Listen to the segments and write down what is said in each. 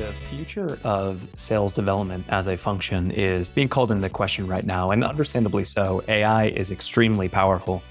The future of sales development as a function is being called into question right now, and understandably so. AI is extremely powerful,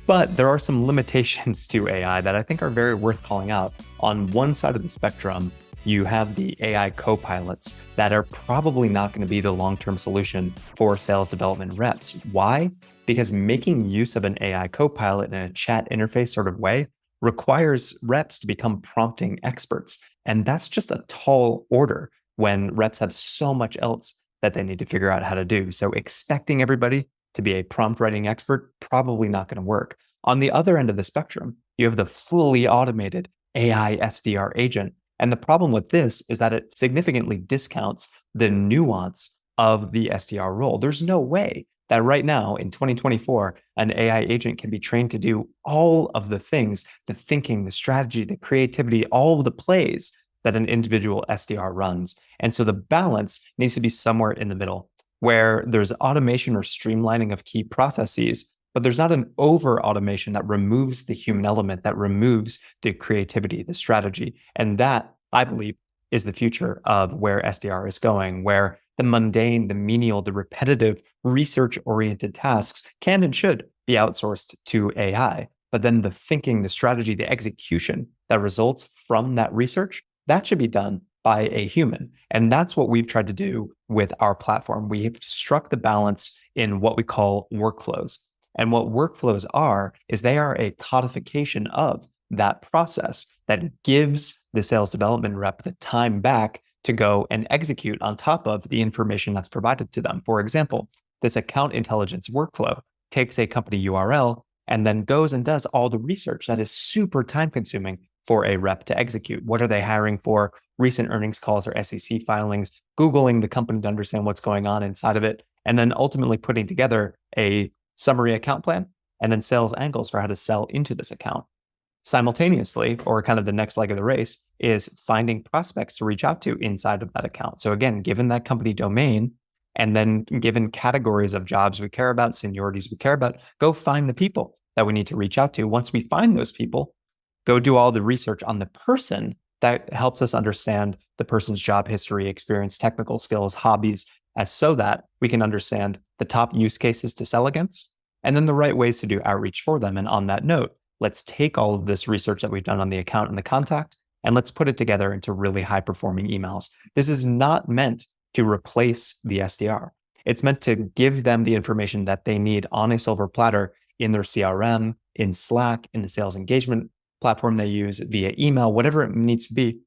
but there are some limitations to AI that I think are very worth calling out. On one side of the spectrum, you have the AI co-pilots that are probably not going to be the long-term solution for sales development reps. Why? Because making use of an AI co-pilot in a chat interface sort of way requires reps to become prompting experts. And that's just a tall order when reps have so much else that they need to figure out how to do. So expecting everybody to be a prompt writing expert, probably not going to work. On the other end of the spectrum, you have the fully automated AI SDR agent. And the problem with this is that it significantly discounts the nuance of the SDR role. There's no way that right now in 2024, an AI agent can be trained to do all of the things, the thinking, the strategy, the creativity, all of the plays that an individual SDR runs. And so the balance needs to be somewhere in the middle, where there's automation or streamlining of key processes, but there's not an over automation that removes the human element, that removes the creativity, the strategy. And that, I believe, is the future of where SDR is going, where the mundane, the menial, the repetitive, research-oriented tasks can and should be outsourced to AI. But then the thinking, the strategy, the execution that results from that research, that should be done by a human. And that's what we've tried to do with our platform. We have struck the balance in what we call workflows. And what workflows are, is they are a codification of that process that gives the sales development rep the time back to go and execute on top of the information that's provided to them. For example, this account intelligence workflow takes a company URL and then goes and does all the research that is super time consuming for a rep to execute. What are they hiring for? Recent earnings calls or SEC filings, Googling the company to understand what's going on inside of it, and then ultimately putting together a summary account plan and then sales angles for how to sell into this account. Simultaneously, or kind of the next leg of the race, is finding prospects to reach out to inside of that account. So again, given that company domain, and then given categories of jobs we care about, seniorities we care about, go find the people that we need to reach out to. Once we find those people, go do all the research on the person that helps us understand the person's job history, experience, technical skills, hobbies, as so that we can understand the top use cases to sell against, and then the right ways to do outreach for them. And on that note, let's take all of this research that we've done on the account and the contact, and let's put it together into really high-performing emails. This is not meant to replace the SDR. It's meant to give them the information that they need on a silver platter in their CRM, in Slack, in the sales engagement platform they use, via email, whatever it needs to be,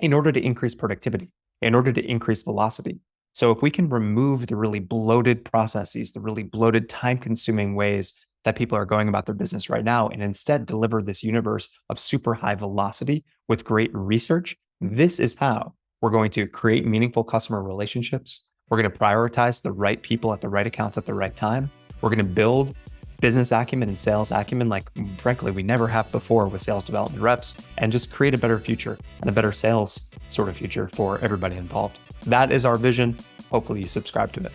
in order to increase productivity, in order to increase velocity. So if we can remove the really bloated processes, the really bloated, time-consuming ways that people are going about their business right now, and instead deliver this universe of super high velocity with great research, this is how we're going to create meaningful customer relationships. We're going to prioritize the right people at the right accounts at the right time. We're going to build business acumen and sales acumen like, frankly, we never have before with sales development reps, and just create a better future and a better sales sort of future for everybody involved. That is our vision. Hopefully you subscribe to it.